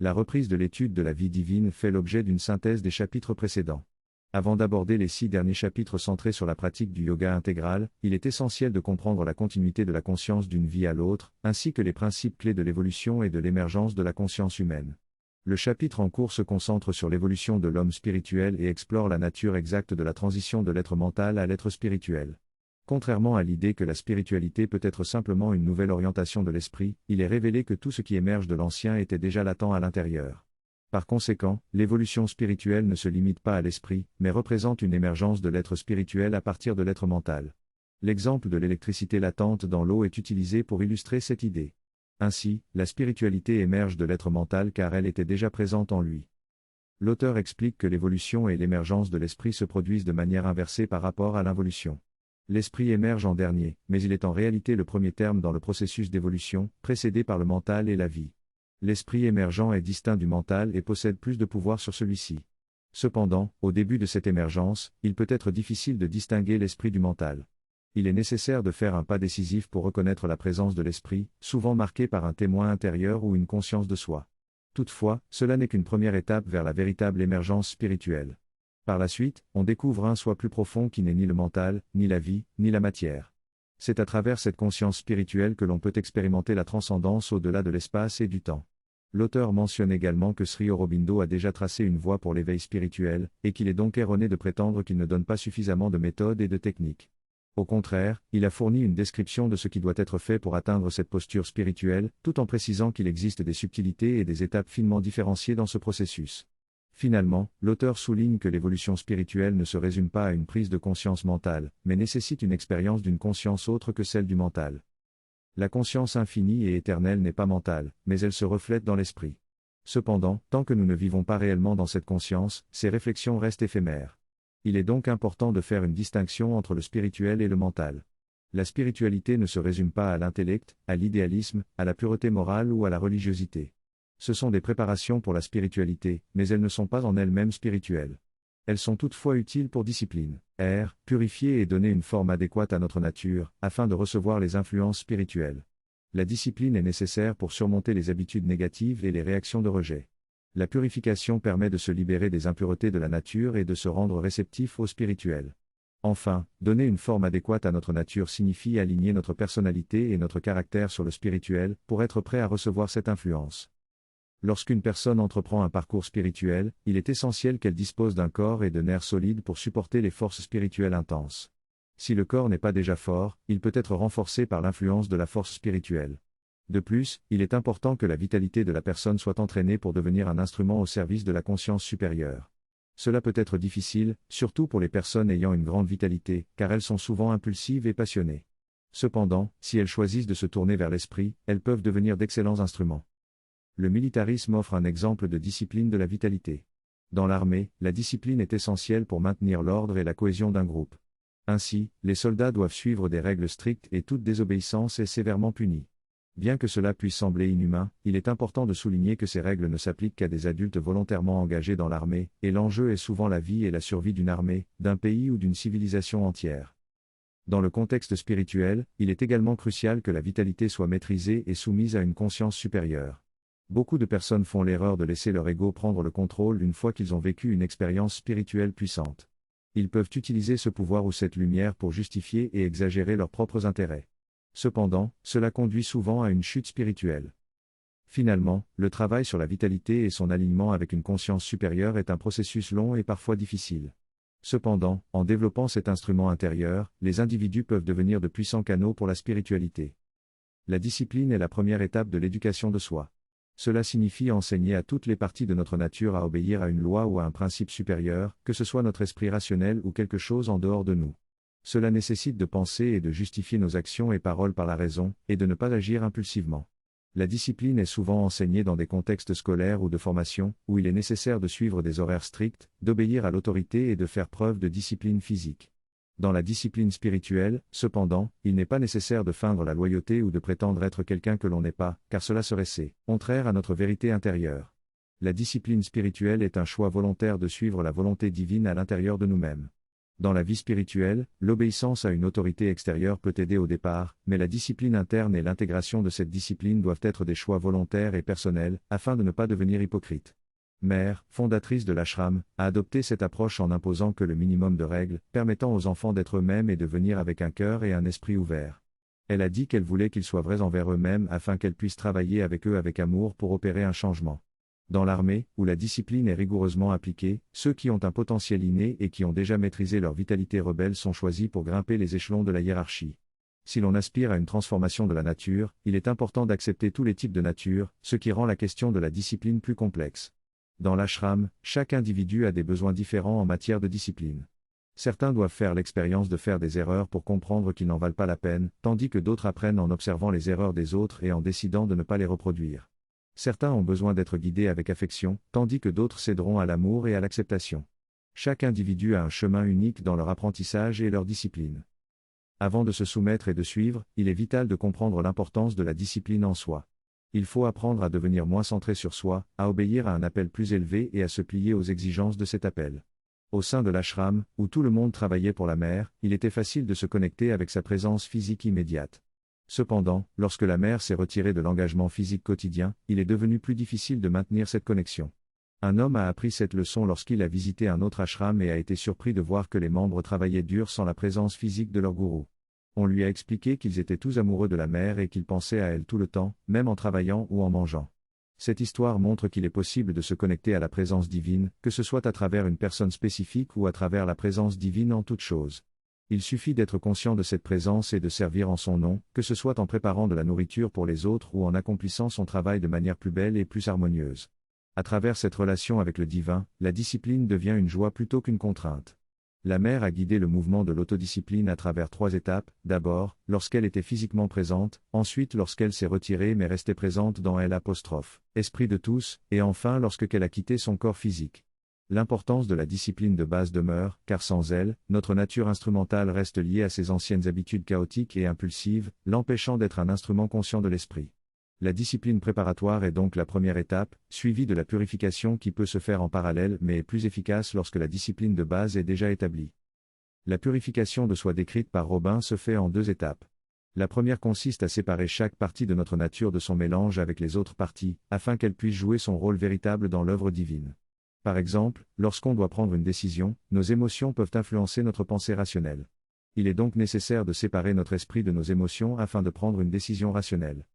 La reprise de l'étude de la vie divine fait l'objet d'une synthèse des chapitres précédents. Avant d'aborder les 6 derniers chapitres centrés sur la pratique du yoga intégral, il est essentiel de comprendre la continuité de la conscience d'une vie à l'autre, ainsi que les principes clés de l'évolution et de l'émergence de la conscience humaine. Le chapitre en cours se concentre sur l'évolution de l'homme spirituel et explore la nature exacte de la transition de l'être mental à l'être spirituel. Contrairement à l'idée que la spiritualité peut être simplement une nouvelle orientation de l'esprit, il est révélé que tout ce qui émerge de l'ancien était déjà latent à l'intérieur. Par conséquent, l'évolution spirituelle ne se limite pas à l'esprit, mais représente une émergence de l'être spirituel à partir de l'être mental. L'exemple de l'électricité latente dans l'eau est utilisé pour illustrer cette idée. Ainsi, la spiritualité émerge de l'être mental car elle était déjà présente en lui. L'auteur explique que l'évolution et l'émergence de l'esprit se produisent de manière inversée par rapport à l'involution. L'esprit émerge en dernier, mais il est en réalité le premier terme dans le processus d'évolution, précédé par le mental et la vie. L'esprit émergent est distinct du mental et possède plus de pouvoir sur celui-ci. Cependant, au début de cette émergence, il peut être difficile de distinguer l'esprit du mental. Il est nécessaire de faire un pas décisif pour reconnaître la présence de l'esprit, souvent marqué par un témoin intérieur ou une conscience de soi. Toutefois, cela n'est qu'une première étape vers la véritable émergence spirituelle. Par la suite, on découvre un soi plus profond qui n'est ni le mental, ni la vie, ni la matière. C'est à travers cette conscience spirituelle que l'on peut expérimenter la transcendance au-delà de l'espace et du temps. L'auteur mentionne également que Sri Aurobindo a déjà tracé une voie pour l'éveil spirituel, et qu'il est donc erroné de prétendre qu'il ne donne pas suffisamment de méthodes et de techniques. Au contraire, il a fourni une description de ce qui doit être fait pour atteindre cette posture spirituelle, tout en précisant qu'il existe des subtilités et des étapes finement différenciées dans ce processus. Finalement, l'auteur souligne que l'évolution spirituelle ne se résume pas à une prise de conscience mentale, mais nécessite une expérience d'une conscience autre que celle du mental. La conscience infinie et éternelle n'est pas mentale, mais elle se reflète dans l'esprit. Cependant, tant que nous ne vivons pas réellement dans cette conscience, ces réflexions restent éphémères. Il est donc important de faire une distinction entre le spirituel et le mental. La spiritualité ne se résume pas à l'intellect, à l'idéalisme, à la pureté morale ou à la religiosité. Ce sont des préparations pour la spiritualité, mais elles ne sont pas en elles-mêmes spirituelles. Elles sont toutefois utiles pour discipline, purifier et donner une forme adéquate à notre nature, afin de recevoir les influences spirituelles. La discipline est nécessaire pour surmonter les habitudes négatives et les réactions de rejet. La purification permet de se libérer des impuretés de la nature et de se rendre réceptif au spirituel. Enfin, donner une forme adéquate à notre nature signifie aligner notre personnalité et notre caractère sur le spirituel, pour être prêt à recevoir cette influence. Lorsqu'une personne entreprend un parcours spirituel, il est essentiel qu'elle dispose d'un corps et de nerfs solides pour supporter les forces spirituelles intenses. Si le corps n'est pas déjà fort, il peut être renforcé par l'influence de la force spirituelle. De plus, il est important que la vitalité de la personne soit entraînée pour devenir un instrument au service de la conscience supérieure. Cela peut être difficile, surtout pour les personnes ayant une grande vitalité, car elles sont souvent impulsives et passionnées. Cependant, si elles choisissent de se tourner vers l'esprit, elles peuvent devenir d'excellents instruments. Le militarisme offre un exemple de discipline de la vitalité. Dans l'armée, la discipline est essentielle pour maintenir l'ordre et la cohésion d'un groupe. Ainsi, les soldats doivent suivre des règles strictes et toute désobéissance est sévèrement punie. Bien que cela puisse sembler inhumain, il est important de souligner que ces règles ne s'appliquent qu'à des adultes volontairement engagés dans l'armée, et l'enjeu est souvent la vie et la survie d'une armée, d'un pays ou d'une civilisation entière. Dans le contexte spirituel, il est également crucial que la vitalité soit maîtrisée et soumise à une conscience supérieure. Beaucoup de personnes font l'erreur de laisser leur ego prendre le contrôle une fois qu'ils ont vécu une expérience spirituelle puissante. Ils peuvent utiliser ce pouvoir ou cette lumière pour justifier et exagérer leurs propres intérêts. Cependant, cela conduit souvent à une chute spirituelle. Finalement, le travail sur la vitalité et son alignement avec une conscience supérieure est un processus long et parfois difficile. Cependant, en développant cet instrument intérieur, les individus peuvent devenir de puissants canaux pour la spiritualité. La discipline est la première étape de l'éducation de soi. Cela signifie enseigner à toutes les parties de notre nature à obéir à une loi ou à un principe supérieur, que ce soit notre esprit rationnel ou quelque chose en dehors de nous. Cela nécessite de penser et de justifier nos actions et paroles par la raison, et de ne pas agir impulsivement. La discipline est souvent enseignée dans des contextes scolaires ou de formation, où il est nécessaire de suivre des horaires stricts, d'obéir à l'autorité et de faire preuve de discipline physique. Dans la discipline spirituelle, cependant, il n'est pas nécessaire de feindre la loyauté ou de prétendre être quelqu'un que l'on n'est pas, car cela serait contraire à notre vérité intérieure. La discipline spirituelle est un choix volontaire de suivre la volonté divine à l'intérieur de nous-mêmes. Dans la vie spirituelle, l'obéissance à une autorité extérieure peut aider au départ, mais la discipline interne et l'intégration de cette discipline doivent être des choix volontaires et personnels, afin de ne pas devenir hypocrite. Mère, fondatrice de l'ashram, a adopté cette approche en imposant que le minimum de règles, permettant aux enfants d'être eux-mêmes et de venir avec un cœur et un esprit ouverts. Elle a dit qu'elle voulait qu'ils soient vrais envers eux-mêmes afin qu'elle puisse travailler avec eux avec amour pour opérer un changement. Dans l'armée, où la discipline est rigoureusement appliquée, ceux qui ont un potentiel inné et qui ont déjà maîtrisé leur vitalité rebelle sont choisis pour grimper les échelons de la hiérarchie. Si l'on aspire à une transformation de la nature, il est important d'accepter tous les types de nature, ce qui rend la question de la discipline plus complexe. Dans l'ashram, chaque individu a des besoins différents en matière de discipline. Certains doivent faire l'expérience de faire des erreurs pour comprendre qu'ils n'en valent pas la peine, tandis que d'autres apprennent en observant les erreurs des autres et en décidant de ne pas les reproduire. Certains ont besoin d'être guidés avec affection, tandis que d'autres céderont à l'amour et à l'acceptation. Chaque individu a un chemin unique dans leur apprentissage et leur discipline. Avant de se soumettre et de suivre, il est vital de comprendre l'importance de la discipline en soi. Il faut apprendre à devenir moins centré sur soi, à obéir à un appel plus élevé et à se plier aux exigences de cet appel. Au sein de l'ashram, où tout le monde travaillait pour la mère, il était facile de se connecter avec sa présence physique immédiate. Cependant, lorsque la mère s'est retirée de l'engagement physique quotidien, il est devenu plus difficile de maintenir cette connexion. Un homme a appris cette leçon lorsqu'il a visité un autre ashram et a été surpris de voir que les membres travaillaient dur sans la présence physique de leur gourou. On lui a expliqué qu'ils étaient tous amoureux de la mère et qu'ils pensaient à elle tout le temps, même en travaillant ou en mangeant. Cette histoire montre qu'il est possible de se connecter à la présence divine, que ce soit à travers une personne spécifique ou à travers la présence divine en toute chose. Il suffit d'être conscient de cette présence et de servir en son nom, que ce soit en préparant de la nourriture pour les autres ou en accomplissant son travail de manière plus belle et plus harmonieuse. À travers cette relation avec le divin, la discipline devient une joie plutôt qu'une contrainte. La mère a guidé le mouvement de l'autodiscipline à travers 3 étapes, d'abord, lorsqu'elle était physiquement présente, ensuite lorsqu'elle s'est retirée mais restée présente dans l'esprit de tous, et enfin lorsqu'elle a quitté son corps physique. L'importance de la discipline de base demeure, car sans elle, notre nature instrumentale reste liée à ses anciennes habitudes chaotiques et impulsives, l'empêchant d'être un instrument conscient de l'esprit. La discipline préparatoire est donc la première étape, suivie de la purification qui peut se faire en parallèle mais est plus efficace lorsque la discipline de base est déjà établie. La purification de soi décrite par Robin se fait en 2 étapes. La première consiste à séparer chaque partie de notre nature de son mélange avec les autres parties, afin qu'elle puisse jouer son rôle véritable dans l'œuvre divine. Par exemple, lorsqu'on doit prendre une décision, nos émotions peuvent influencer notre pensée rationnelle. Il est donc nécessaire de séparer notre esprit de nos émotions afin de prendre une décision rationnelle.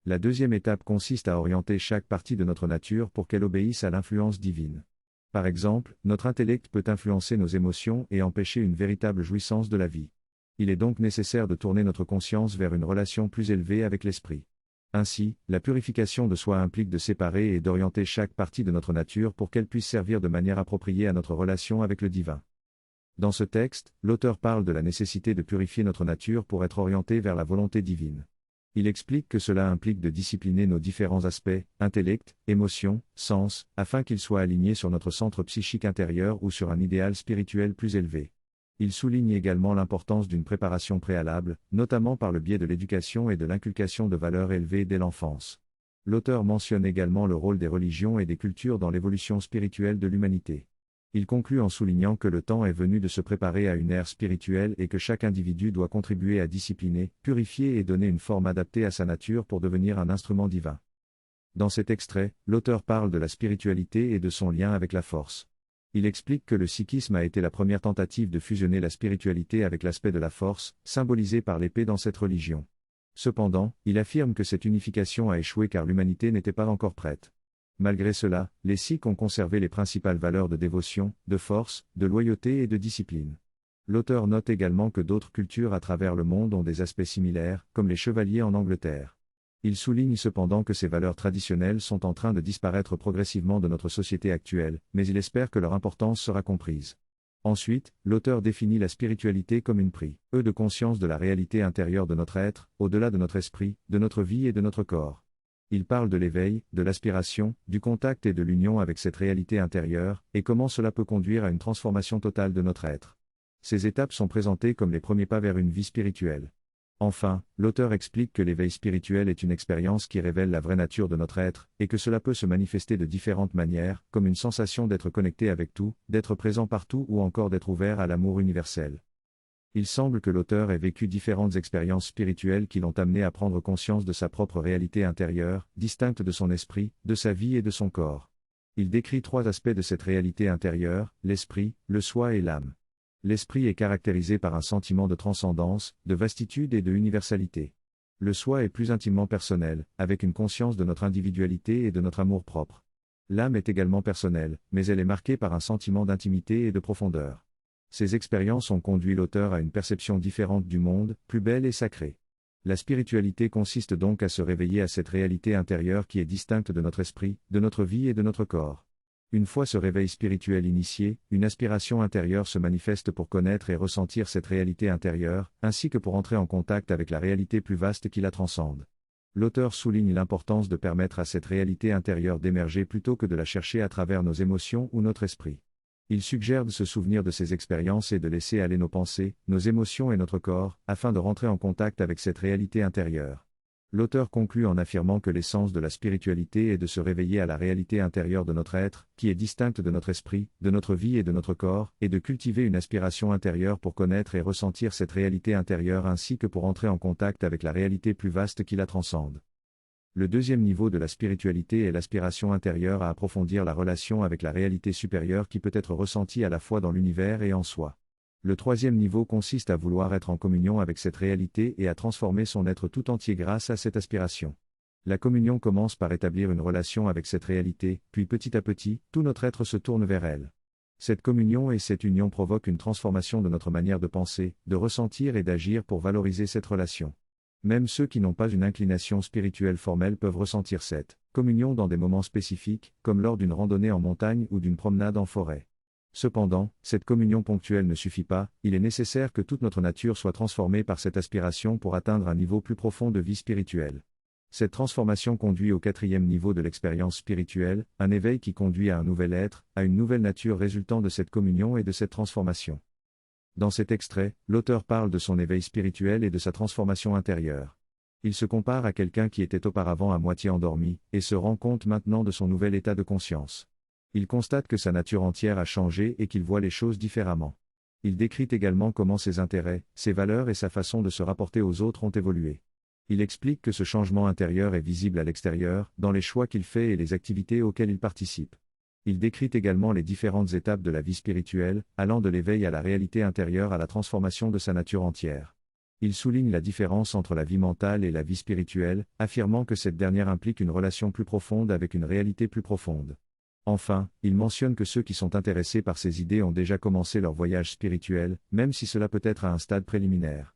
La deuxième étape consiste à orienter chaque partie de notre nature pour qu'elle obéisse à l'influence divine. Par exemple, notre intellect peut influencer nos émotions et empêcher une véritable jouissance de la vie. Il est donc nécessaire de tourner notre conscience vers une relation plus élevée avec l'esprit. Ainsi, la purification de soi implique de séparer et d'orienter chaque partie de notre nature pour qu'elle puisse servir de manière appropriée à notre relation avec le divin. Dans ce texte, l'auteur parle de la nécessité de purifier notre nature pour être orienté vers la volonté divine. Il explique que cela implique de discipliner nos différents aspects, intellect, émotions, sens, afin qu'ils soient alignés sur notre centre psychique intérieur ou sur un idéal spirituel plus élevé. Il souligne également l'importance d'une préparation préalable, notamment par le biais de l'éducation et de l'inculcation de valeurs élevées dès l'enfance. L'auteur mentionne également le rôle des religions et des cultures dans l'évolution spirituelle de l'humanité. Il conclut en soulignant que le temps est venu de se préparer à une ère spirituelle et que chaque individu doit contribuer à discipliner, purifier et donner une forme adaptée à sa nature pour devenir un instrument divin. Dans cet extrait, l'auteur parle de la spiritualité et de son lien avec la force. Il explique que le sikhisme a été la première tentative de fusionner la spiritualité avec l'aspect de la force, symbolisé par l'épée dans cette religion. Cependant, il affirme que cette unification a échoué car l'humanité n'était pas encore prête. Malgré cela, les Sikhs ont conservé les principales valeurs de dévotion, de force, de loyauté et de discipline. L'auteur note également que d'autres cultures à travers le monde ont des aspects similaires, comme les chevaliers en Angleterre. Il souligne cependant que ces valeurs traditionnelles sont en train de disparaître progressivement de notre société actuelle, mais il espère que leur importance sera comprise. Ensuite, l'auteur définit la spiritualité comme une prise de conscience de la réalité intérieure de notre être, au-delà de notre esprit, de notre vie et de notre corps. Il parle de l'éveil, de l'aspiration, du contact et de l'union avec cette réalité intérieure, et comment cela peut conduire à une transformation totale de notre être. Ces étapes sont présentées comme les premiers pas vers une vie spirituelle. Enfin, l'auteur explique que l'éveil spirituel est une expérience qui révèle la vraie nature de notre être, et que cela peut se manifester de différentes manières, comme une sensation d'être connecté avec tout, d'être présent partout ou encore d'être ouvert à l'amour universel. Il semble que l'auteur ait vécu différentes expériences spirituelles qui l'ont amené à prendre conscience de sa propre réalité intérieure, distincte de son esprit, de sa vie et de son corps. Il décrit 3 aspects de cette réalité intérieure, l'esprit, le soi et l'âme. L'esprit est caractérisé par un sentiment de transcendance, de vastitude et de universalité. Le soi est plus intimement personnel, avec une conscience de notre individualité et de notre amour-propre. L'âme est également personnelle, mais elle est marquée par un sentiment d'intimité et de profondeur. Ces expériences ont conduit l'auteur à une perception différente du monde, plus belle et sacrée. La spiritualité consiste donc à se réveiller à cette réalité intérieure qui est distincte de notre esprit, de notre vie et de notre corps. Une fois ce réveil spirituel initié, une aspiration intérieure se manifeste pour connaître et ressentir cette réalité intérieure, ainsi que pour entrer en contact avec la réalité plus vaste qui la transcende. L'auteur souligne l'importance de permettre à cette réalité intérieure d'émerger plutôt que de la chercher à travers nos émotions ou notre esprit. Il suggère de se souvenir de ces expériences et de laisser aller nos pensées, nos émotions et notre corps, afin de rentrer en contact avec cette réalité intérieure. L'auteur conclut en affirmant que l'essence de la spiritualité est de se réveiller à la réalité intérieure de notre être, qui est distincte de notre esprit, de notre vie et de notre corps, et de cultiver une aspiration intérieure pour connaître et ressentir cette réalité intérieure ainsi que pour entrer en contact avec la réalité plus vaste qui la transcende. Le deuxième niveau de la spiritualité est l'aspiration intérieure à approfondir la relation avec la réalité supérieure qui peut être ressentie à la fois dans l'univers et en soi. Le troisième niveau consiste à vouloir être en communion avec cette réalité et à transformer son être tout entier grâce à cette aspiration. La communion commence par établir une relation avec cette réalité, puis petit à petit, tout notre être se tourne vers elle. Cette communion et cette union provoquent une transformation de notre manière de penser, de ressentir et d'agir pour valoriser cette relation. Même ceux qui n'ont pas une inclination spirituelle formelle peuvent ressentir cette communion dans des moments spécifiques, comme lors d'une randonnée en montagne ou d'une promenade en forêt. Cependant, cette communion ponctuelle ne suffit pas, il est nécessaire que toute notre nature soit transformée par cette aspiration pour atteindre un niveau plus profond de vie spirituelle. Cette transformation conduit au 4e niveau de l'expérience spirituelle, un éveil qui conduit à un nouvel être, à une nouvelle nature résultant de cette communion et de cette transformation. Dans cet extrait, l'auteur parle de son éveil spirituel et de sa transformation intérieure. Il se compare à quelqu'un qui était auparavant à moitié endormi, et se rend compte maintenant de son nouvel état de conscience. Il constate que sa nature entière a changé et qu'il voit les choses différemment. Il décrit également comment ses intérêts, ses valeurs et sa façon de se rapporter aux autres ont évolué. Il explique que ce changement intérieur est visible à l'extérieur, dans les choix qu'il fait et les activités auxquelles il participe. Il décrit également les différentes étapes de la vie spirituelle, allant de l'éveil à la réalité intérieure à la transformation de sa nature entière. Il souligne la différence entre la vie mentale et la vie spirituelle, affirmant que cette dernière implique une relation plus profonde avec une réalité plus profonde. Enfin, il mentionne que ceux qui sont intéressés par ces idées ont déjà commencé leur voyage spirituel, même si cela peut être à un stade préliminaire.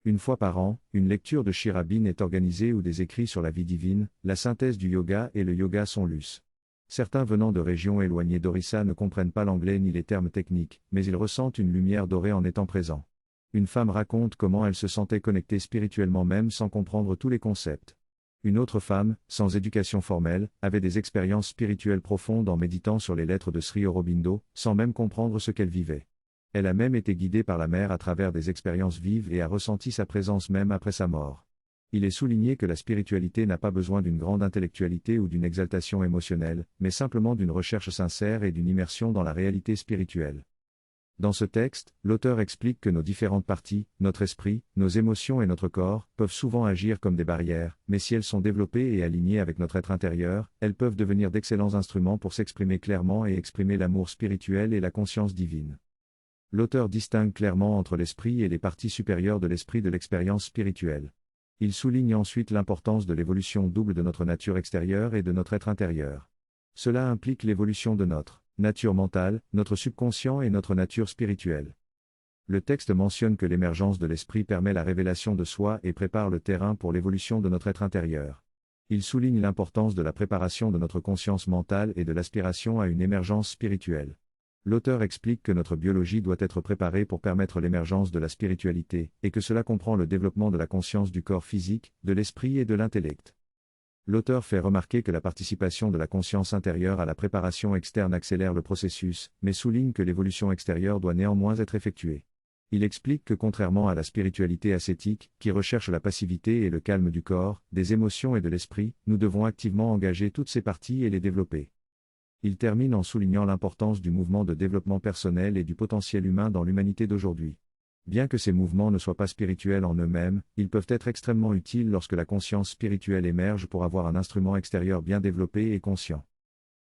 Une fois par an, une lecture de Shirabin est organisée où des écrits sur la vie divine, la synthèse du yoga et le yoga sont lus. Certains venant de régions éloignées d'Orissa ne comprennent pas l'anglais ni les termes techniques, mais ils ressentent une lumière dorée en étant présents. Une femme raconte comment elle se sentait connectée spirituellement même sans comprendre tous les concepts. Une autre femme, sans éducation formelle, avait des expériences spirituelles profondes en méditant sur les lettres de Sri Aurobindo, sans même comprendre ce qu'elle vivait. Elle a même été guidée par la mère à travers des expériences vives et a ressenti sa présence même après sa mort. Il est souligné que la spiritualité n'a pas besoin d'une grande intellectualité ou d'une exaltation émotionnelle, mais simplement d'une recherche sincère et d'une immersion dans la réalité spirituelle. Dans ce texte, l'auteur explique que nos différentes parties, notre esprit, nos émotions et notre corps, peuvent souvent agir comme des barrières, mais si elles sont développées et alignées avec notre être intérieur, elles peuvent devenir d'excellents instruments pour s'exprimer clairement et exprimer l'amour spirituel et la conscience divine. L'auteur distingue clairement entre l'esprit et les parties supérieures de l'esprit de l'expérience spirituelle. Il souligne ensuite l'importance de l'évolution double de notre nature extérieure et de notre être intérieur. Cela implique l'évolution de notre nature mentale, notre subconscient et notre nature spirituelle. Le texte mentionne que l'émergence de l'esprit permet la révélation de soi et prépare le terrain pour l'évolution de notre être intérieur. Il souligne l'importance de la préparation de notre conscience mentale et de l'aspiration à une émergence spirituelle. L'auteur explique que notre biologie doit être préparée pour permettre l'émergence de la spiritualité, et que cela comprend le développement de la conscience du corps physique, de l'esprit et de l'intellect. L'auteur fait remarquer que la participation de la conscience intérieure à la préparation externe accélère le processus, mais souligne que l'évolution extérieure doit néanmoins être effectuée. Il explique que contrairement à la spiritualité ascétique, qui recherche la passivité et le calme du corps, des émotions et de l'esprit, nous devons activement engager toutes ces parties et les développer. Il termine en soulignant l'importance du mouvement de développement personnel et du potentiel humain dans l'humanité d'aujourd'hui. Bien que ces mouvements ne soient pas spirituels en eux-mêmes, ils peuvent être extrêmement utiles lorsque la conscience spirituelle émerge pour avoir un instrument extérieur bien développé et conscient.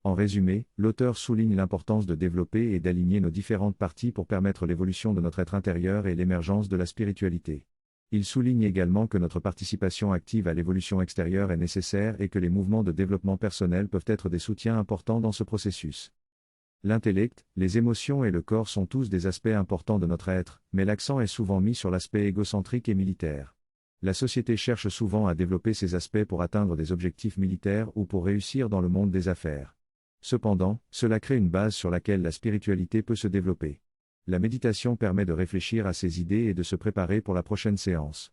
En résumé, l'auteur souligne l'importance de développer et d'aligner nos différentes parties pour permettre l'évolution de notre être intérieur et l'émergence de la spiritualité. Il souligne également que notre participation active à l'évolution extérieure est nécessaire et que les mouvements de développement personnel peuvent être des soutiens importants dans ce processus. L'intellect, les émotions et le corps sont tous des aspects importants de notre être, mais l'accent est souvent mis sur l'aspect égocentrique et militaire. La société cherche souvent à développer ces aspects pour atteindre des objectifs militaires ou pour réussir dans le monde des affaires. Cependant, cela crée une base sur laquelle la spiritualité peut se développer. La méditation permet de réfléchir à ces idées et de se préparer pour la prochaine séance.